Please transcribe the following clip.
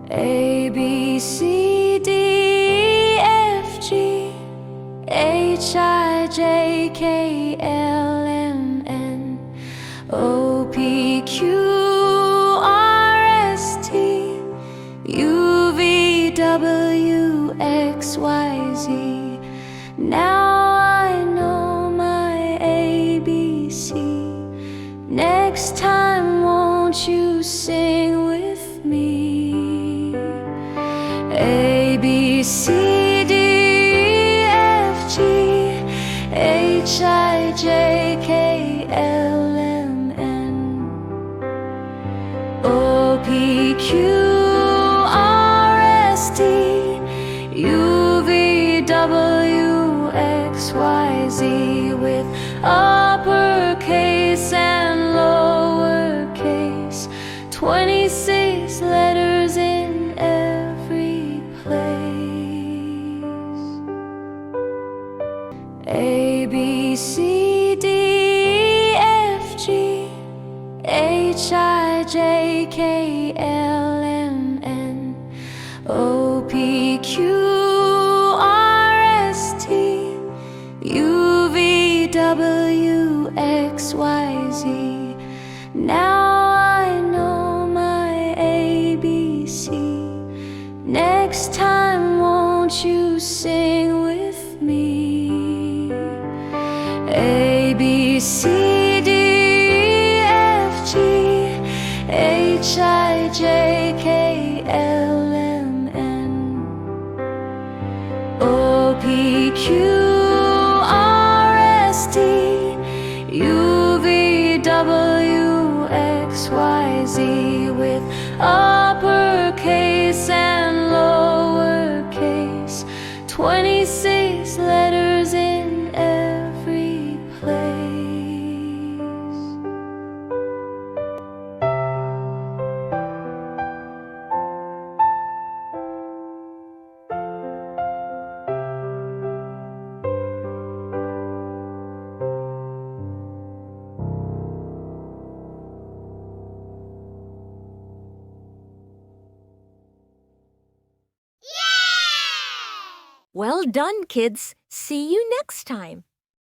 A, B, C, D, E, F, G, H, I, J, K, L, M, N, O, P, Q, R, S, T, U, V, W, X, Y, Z. Now I know my ABC. Next time, won't you sing with me? A, B, C, D, E, F, G, H, I, J, K, L, M, N, O, P, Q, R, S, T, U, V, W, X, Y, Z, with uppercase and lowercase, 26 letters in every place. A, B, C, D, E, F, G, H, I, J, K, L, M, N, O, P, Q, R, S, T, U, V, W, X, Y, Z. Now I know my ABC. Next time, won't you sing with me? A, B, C, D, E, F, G, H, I, J, K, L, M, N, O, P, Q, R, S, T, U, V, W, X, Y, Z, with uppercase and lowercase, 26 letters in every place. Well done, kids. See you next time.